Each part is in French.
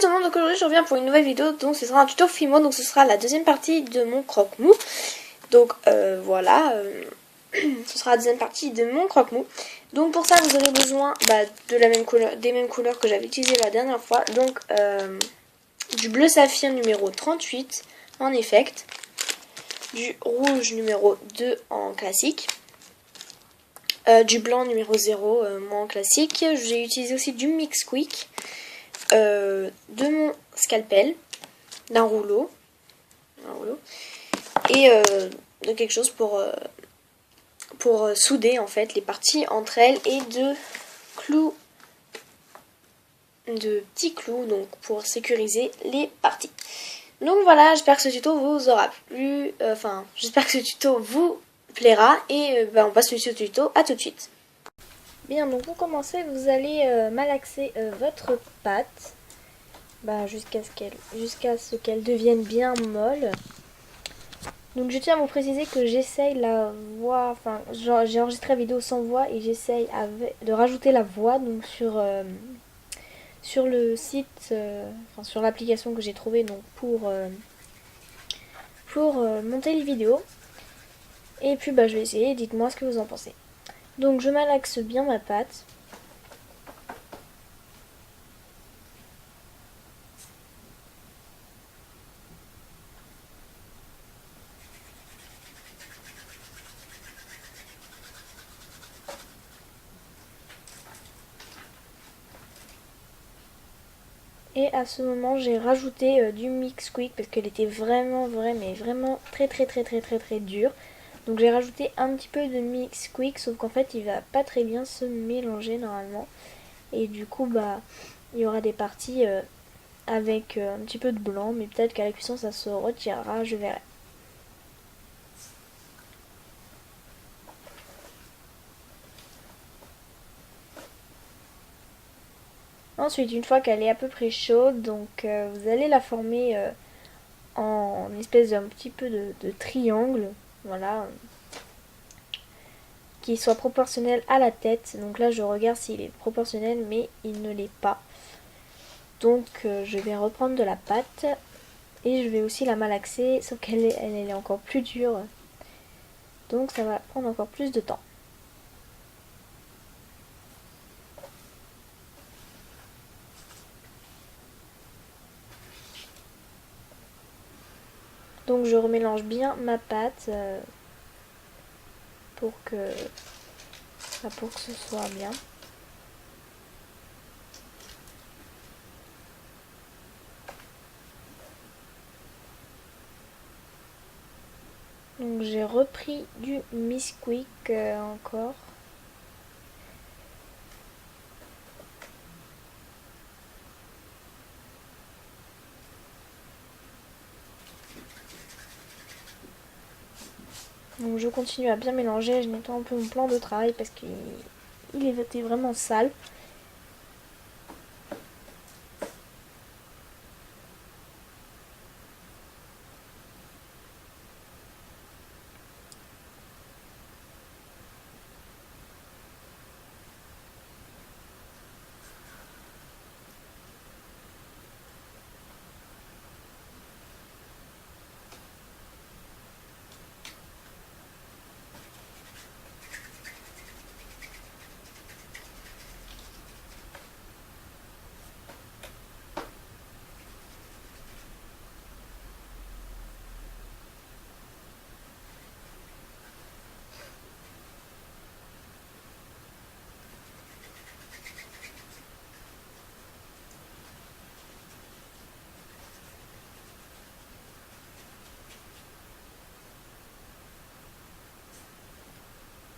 tout le monde, donc aujourd'hui je reviens pour une nouvelle vidéo, donc ce sera un tuto Fimo, donc ce sera la deuxième partie de mon croque-mou. Donc voilà, ce sera la deuxième partie de mon croque-mou. Donc pour ça vous aurez besoin de la même couleur, des mêmes couleurs que j'avais utilisées la dernière fois. Donc du bleu saphir numéro 38 en effect, du rouge numéro 2 en classique, du blanc numéro 0 moi en classique. J'ai utilisé aussi du mix quick, de mon scalpel, d'un rouleau, et de quelque chose pour souder en fait les parties entre elles, et de clous, de petits clous, donc pour sécuriser les parties. Donc voilà, j'espère que ce tuto vous aura plu, j'espère que ce tuto vous plaira, et on passe sur le tuto, à tout de suite. Bien, donc pour commencer, vous allez malaxer votre pâte jusqu'à ce qu'elle devienne bien molle. Donc je tiens à vous préciser que j'essaye la voix, j'ai enregistré la vidéo sans voix et j'essaye de rajouter la voix donc sur le site, sur l'application que j'ai trouvée donc pour monter les vidéos. Et puis je vais essayer, dites-moi ce que vous en pensez. Donc je malaxe bien ma pâte. Et à ce moment, j'ai rajouté du mix quick parce qu'elle était vraiment très dure. Donc j'ai rajouté un petit peu de mix quick, sauf qu'en fait il va pas très bien se mélanger normalement. Et du coup il y aura des parties avec un petit peu de blanc, mais peut-être qu'à la cuisson ça se retirera, je verrai. Ensuite, une fois qu'elle est à peu près chaude, donc vous allez la former en espèce d'un petit peu de triangle, voilà, qui soit proportionnel à la tête. Donc là je regarde s'il est proportionnel, mais il ne l'est pas. Donc je vais reprendre de la pâte et je vais aussi la malaxer, sauf qu'elle est encore plus dure, donc ça va prendre encore plus de temps. Donc je remélange bien ma pâte pour que ce soit bien. Donc j'ai repris du mix quick encore. Donc je continue à bien mélanger, je nettoie un peu mon plan de travail parce qu'il était vraiment sale.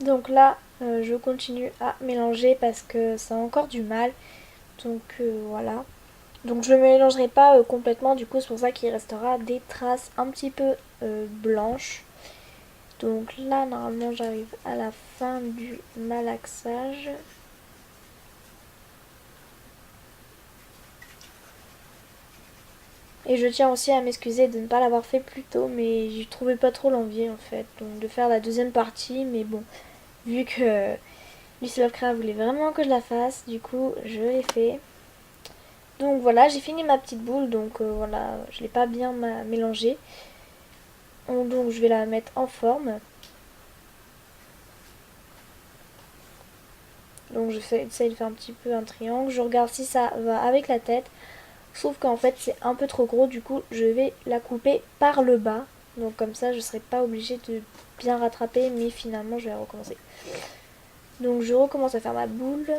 Donc là je continue à mélanger parce que ça a encore du mal. Donc voilà. Donc je ne mélangerai pas complètement, du coup c'est pour ça qu'il restera des traces un petit peu blanches. Donc là normalement j'arrive à la fin du malaxage. Et je tiens aussi à m'excuser de ne pas l'avoir fait plus tôt, mais j'y trouvais pas trop l'envie en fait, donc de faire la deuxième partie. Mais bon, vu que Lucy Lovecraft voulait vraiment que je la fasse, du coup je l'ai fait. Donc voilà, j'ai fini ma petite boule, donc voilà, je l'ai pas bien mélangée. Donc je vais la mettre en forme. Donc j'essaye de faire un petit peu un triangle. Je regarde si ça va avec la tête. Sauf qu'en fait c'est un peu trop gros, du coup je vais la couper par le bas. Donc comme ça je ne serai pas obligée de bien rattraper, mais finalement je vais recommencer. Donc je recommence à faire ma boule.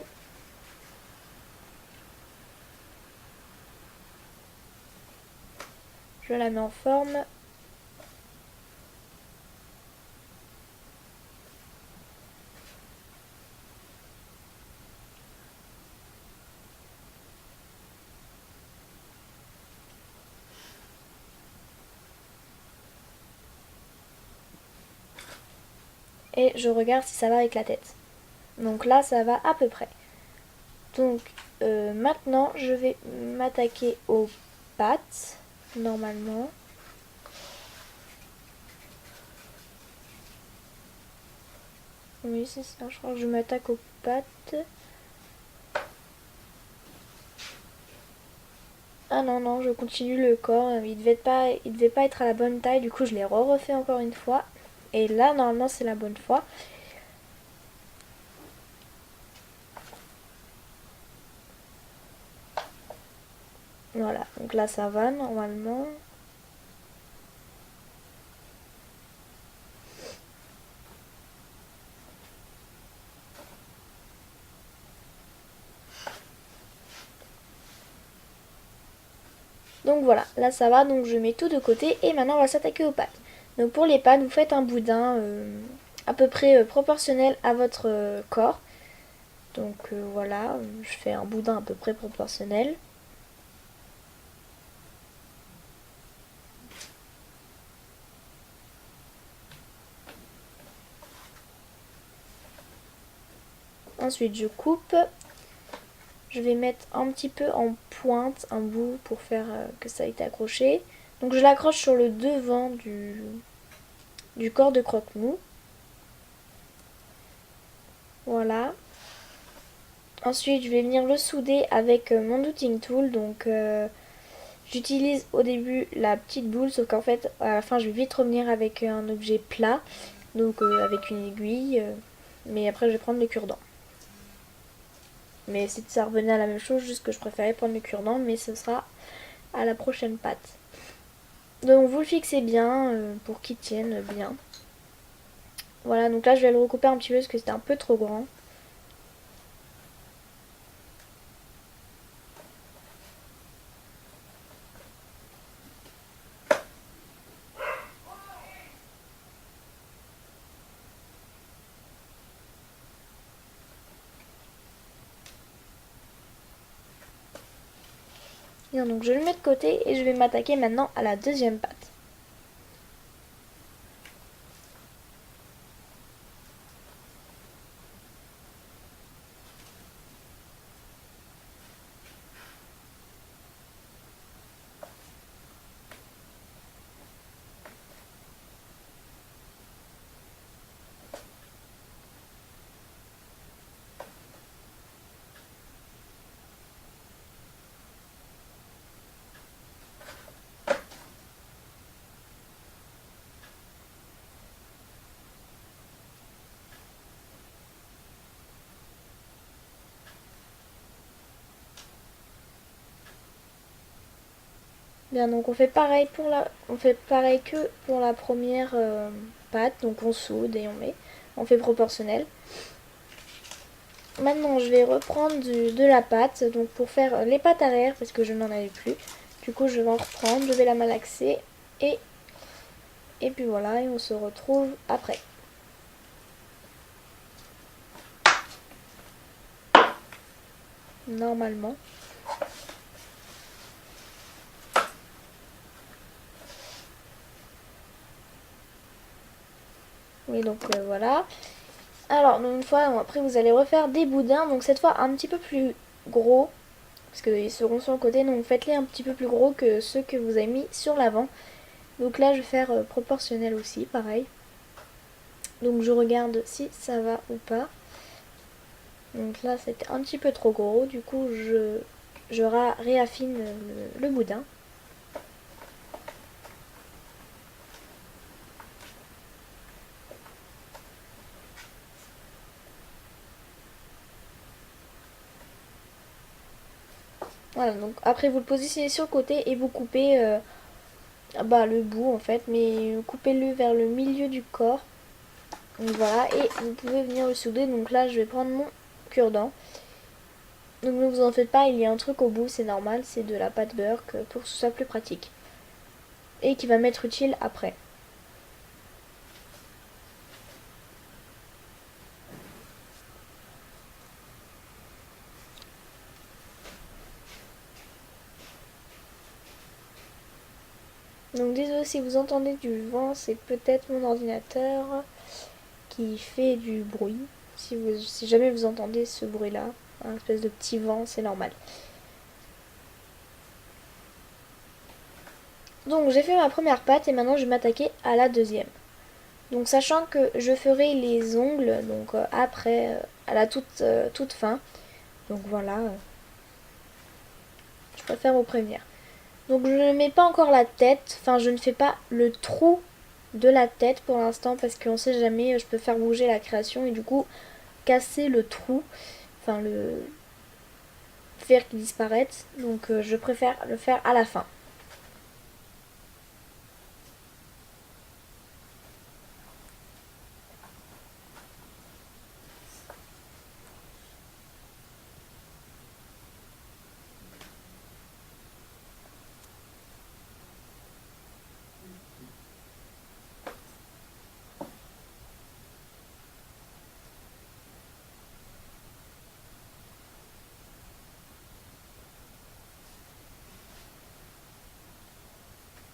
Je la mets en forme. Et je regarde si ça va avec la tête. Donc là ça va à peu près. Donc maintenant je vais m'attaquer aux pattes, normalement. Oui c'est ça, je crois que je m'attaque aux pattes. Ah non, non, je continue le corps, il devait pas être à la bonne taille, du coup je l'ai refait encore une fois. Et là normalement c'est la bonne fois. Voilà, donc là ça va normalement. Donc voilà, là ça va, donc je mets tout de côté et maintenant on va s'attaquer aux pattes. Donc pour les pattes, vous faites un boudin à peu près proportionnel à votre corps. Donc voilà, je fais un boudin à peu près proportionnel. Ensuite je coupe. Je vais mettre un petit peu en pointe un bout pour faire que ça ait été accroché. Donc je l'accroche sur le devant du corps de croque-mou. Voilà. Ensuite je vais venir le souder avec mon douting tool. Donc j'utilise au début la petite boule, sauf qu'en fait à la fin je vais vite revenir avec un objet plat. Donc avec une aiguille. Mais après je vais prendre le cure-dent. Mais ça revenait à la même chose, juste que je préférais prendre le cure-dent, mais ce sera à la prochaine pâte. Donc vous le fixez bien pour qu'il tienne bien. Voilà, donc là je vais le recouper un petit peu parce que c'était un peu trop grand. Bien, donc je le mets de côté et je vais m'attaquer maintenant à la deuxième pâte. Bien, donc on fait pareil que pour la première pâte, donc on soude et on fait proportionnel. Maintenant je vais reprendre de la pâte, donc pour faire les pâtes arrière parce que je n'en avais plus. Du coup je vais en reprendre, je vais la malaxer et puis voilà, et on se retrouve après. Normalement. Oui, donc voilà. Alors, donc une fois, après vous allez refaire des boudins, donc cette fois un petit peu plus gros, parce qu'ils seront sur le côté, donc faites-les un petit peu plus gros que ceux que vous avez mis sur l'avant. Donc là, je vais faire proportionnel aussi, pareil. Donc je regarde si ça va ou pas. Donc là, c'était un petit peu trop gros, du coup je réaffine le boudin. Voilà, donc après vous le positionnez sur le côté et vous coupez le bout en fait, mais coupez-le vers le milieu du corps. Donc voilà, et vous pouvez venir le souder. Donc là je vais prendre mon cure-dent. Donc ne vous en faites pas, il y a un truc au bout, c'est normal, c'est de la pâte beurre pour que ce soit plus pratique. Et qui va m'être utile après. Donc désolé si vous entendez du vent, c'est peut-être mon ordinateur qui fait du bruit. Si jamais vous entendez ce bruit-là, un espèce de petit vent, c'est normal. Donc j'ai fait ma première pâte et maintenant je vais m'attaquer à la deuxième. Donc sachant que je ferai les ongles donc après à la toute fin. Donc voilà, je préfère vous prévenir. Donc je ne mets pas encore la tête, enfin je ne fais pas le trou de la tête pour l'instant parce qu'on sait jamais, je peux faire bouger la création et du coup casser le trou, enfin le faire qu'il disparaisse. Donc je préfère le faire à la fin.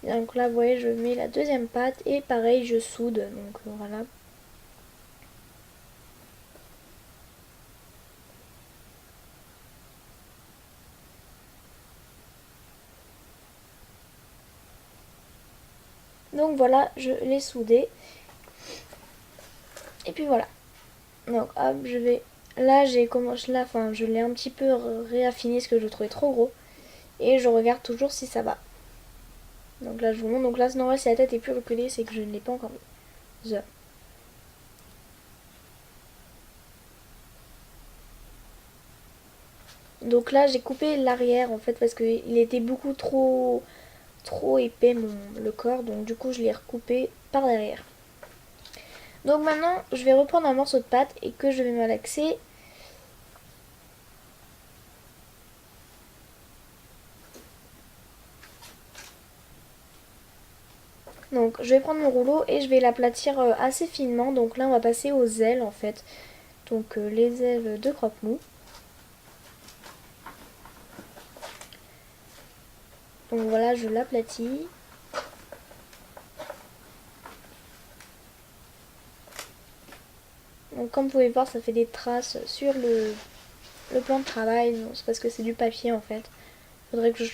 Donc là vous voyez je mets la deuxième pâte et pareil je soude, donc voilà. Donc voilà, je l'ai soudé. Et puis voilà. Donc hop, je vais... Là, j'ai commencé là, enfin, je l'ai un petit peu réaffiné parce que je le trouvais trop gros. Et je regarde toujours si ça va. Donc là, je vous montre. Donc là, normal, si la tête est plus reculée, c'est que je ne l'ai pas encore mis. Donc là, j'ai coupé l'arrière en fait parce qu'il était beaucoup trop épais le corps. Donc du coup, je l'ai recoupé par derrière. Donc maintenant, je vais reprendre un morceau de pâte et que je vais malaxer. Donc je vais prendre mon rouleau et je vais l'aplatir assez finement. Donc là on va passer aux ailes en fait. Donc les ailes de croque-mou. Donc voilà, je l'aplatis. Donc comme vous pouvez voir, ça fait des traces sur le plan de travail. C'est parce que c'est du papier en fait. Faudrait que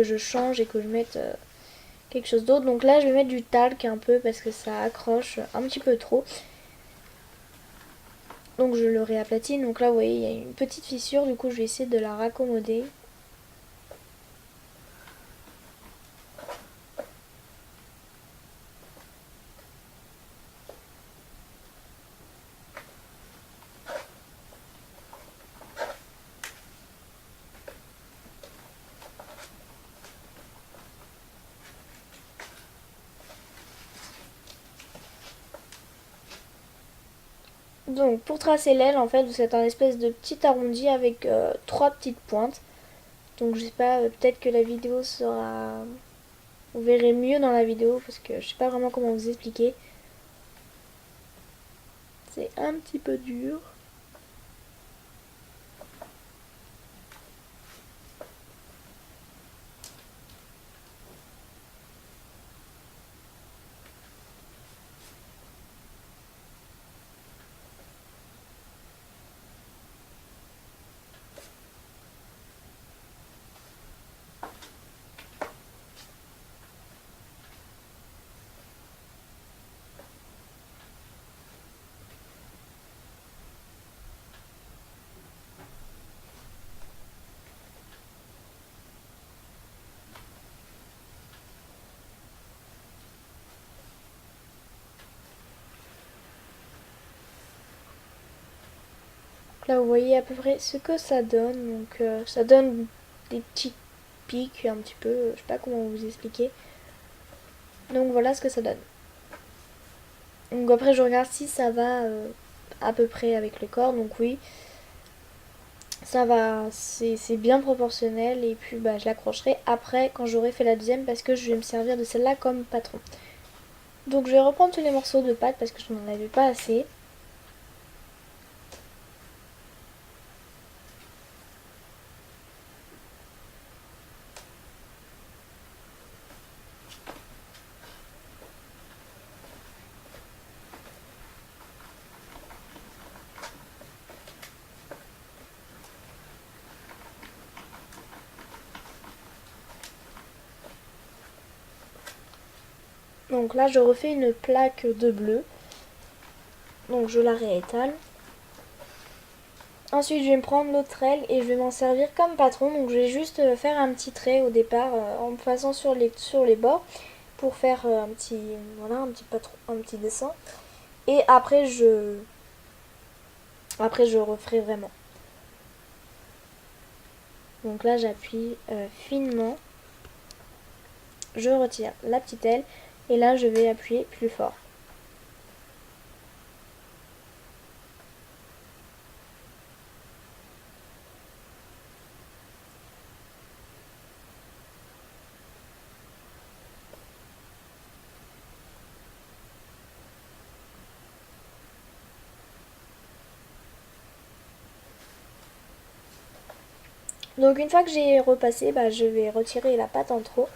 je change et que je mette quelque chose d'autre. Donc là je vais mettre du talc un peu parce que ça accroche un petit peu trop. Donc je le réaplatis. Donc là vous voyez il y a une petite fissure. Du coup je vais essayer de la raccommoder. Donc pour tracer l'aile, en fait, vous faites un espèce de petit arrondi avec trois petites pointes. Donc je sais pas, peut-être que la vidéo sera... Vous verrez mieux dans la vidéo parce que je sais pas vraiment comment vous expliquer. C'est un petit peu dur. là vous voyez à peu près ce que ça donne. Donc ça donne des petits pics un petit peu, je sais pas comment vous expliquer. Donc voilà ce que ça donne. Donc après je regarde si ça va à peu près avec le corps. Donc oui, ça va, c'est bien proportionnel. Et puis bah, je l'accrocherai après quand j'aurai fait la deuxième parce que je vais me servir de celle-là comme patron. Donc je vais reprendre tous les morceaux de pâte parce que je n'en avais pas assez. Donc là je refais une plaque de bleu. Donc je la réétale. Ensuite je vais me prendre l'autre aile et je vais m'en servir comme patron. Donc je vais juste faire un petit trait au départ en me passant sur les bords pour faire un petit voilà un petit patron, un petit dessin. Et après je referai vraiment. Donc là j'appuie finement. Je retire la petite aile et là je vais appuyer plus fort. Donc une fois que j'ai repassé, bah, je vais retirer la pâte en trop.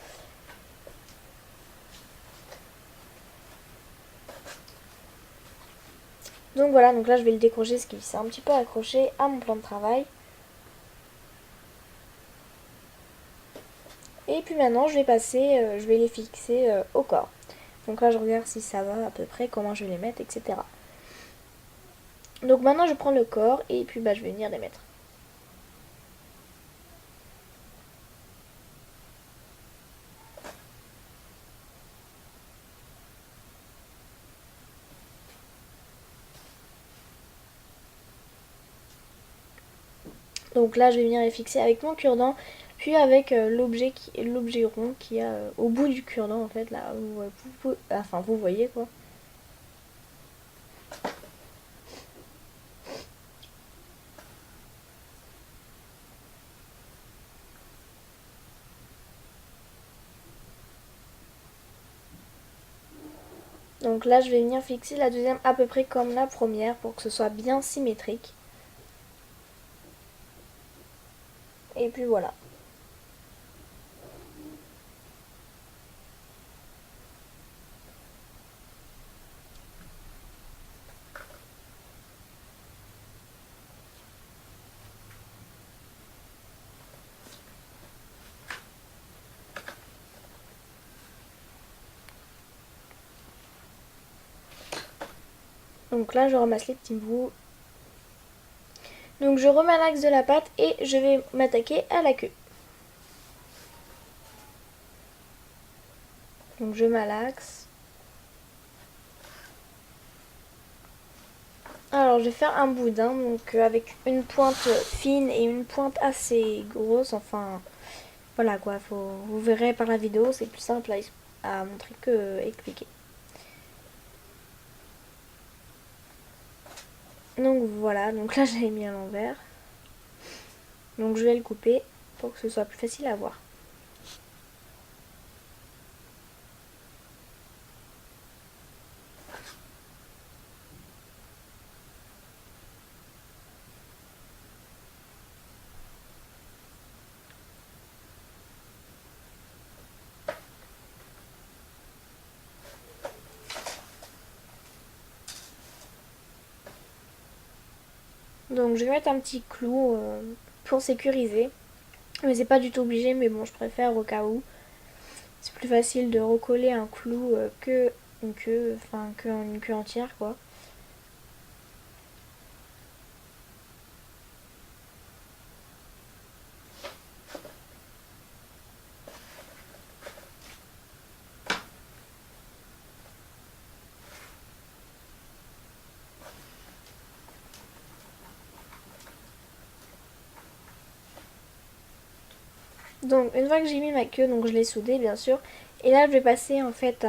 Donc voilà, donc là je vais le décrocher ce qui s'est un petit peu accroché à mon plan de travail. Et puis maintenant je vais passer, je vais les fixer au corps. Donc là je regarde si ça va à peu près, comment je vais les mettre, etc. Donc maintenant je prends le corps et puis bah, je vais venir les mettre. Donc là je vais venir les fixer avec mon cure-dent, puis avec l'objet rond qui a au bout du cure-dent en fait, là où enfin vous voyez quoi. Donc là je vais venir fixer la deuxième à peu près comme la première pour que ce soit bien symétrique. Et puis voilà. Donc là je ramasse les petits bouts. Donc je remets l'axe de la pâte et je vais m'attaquer à la queue. Donc je malaxe. Alors je vais faire un boudin donc avec une pointe fine et une pointe assez grosse. Enfin voilà quoi, vous verrez par la vidéo, c'est plus simple à montrer que expliquer. Donc voilà, donc là j'ai mis à l'envers. Donc je vais le couper pour que ce soit plus facile à voir. Donc je vais mettre un petit clou pour sécuriser. Mais c'est pas du tout obligé, mais bon je préfère au cas où. C'est plus facile de recoller un clou que une queue, enfin qu'une queue entière quoi. Donc une fois que j'ai mis ma queue, donc je l'ai soudée bien sûr. Et là je vais passer en fait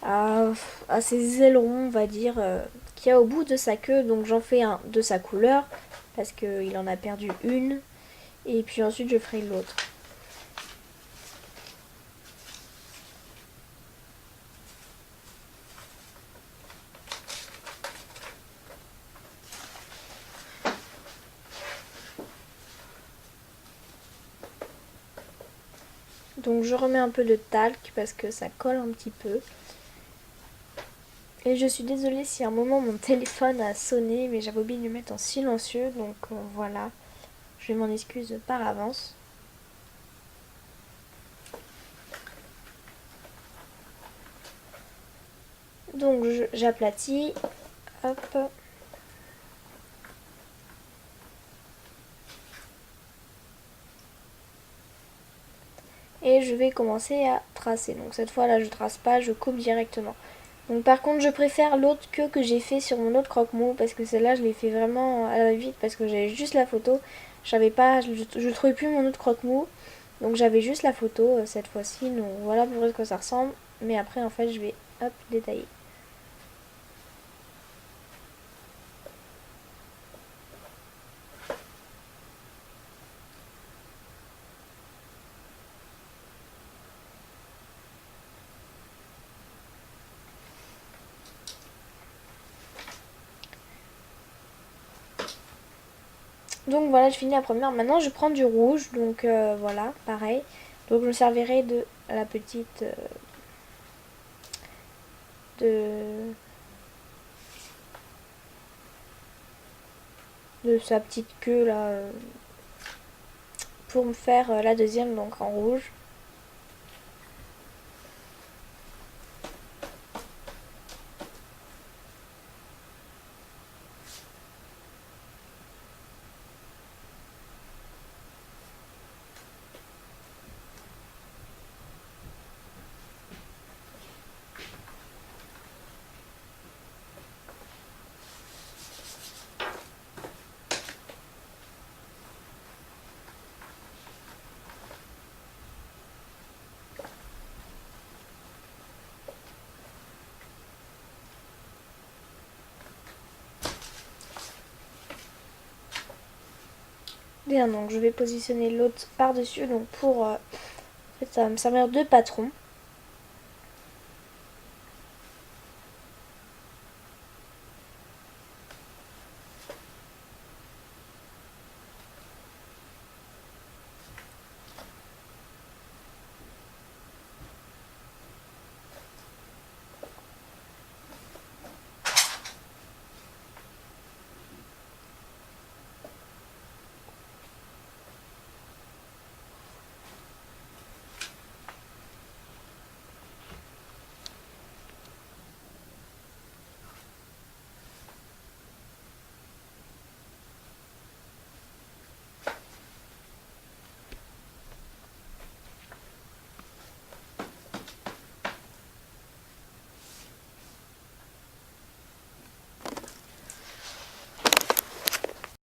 à ces ailerons, on va dire, qu'il y a au bout de sa queue. Donc j'en fais un de sa couleur parce qu'il en a perdu une. Et puis ensuite je ferai l'autre. Donc je remets un peu de talc parce que ça colle un petit peu. Et je suis désolée si à un moment mon téléphone a sonné, mais j'avais oublié de le mettre en silencieux, donc voilà. Je m'en excuse par avance. Donc j'aplatis. Hop. Et je vais commencer à tracer. Donc cette fois là je trace pas, je coupe directement. Donc par contre je préfère l'autre queue que j'ai fait sur mon autre croque-mou parce que celle-là je l'ai fait vraiment à la vite parce que j'avais juste la photo. J'avais pas, je trouvais plus mon autre croque-mou. Donc j'avais juste la photo cette fois-ci. Donc voilà pour ce que ça ressemble. Mais après en fait je vais hop détailler. Donc voilà, je finis la première. Maintenant, je prends du rouge. Donc voilà, pareil. Donc je me servirai de la petite... de sa petite queue là. Pour me faire la deuxième, donc en rouge. Bien, donc je vais positionner l'autre par-dessus. Donc pour... en fait, ça va me servir de patron.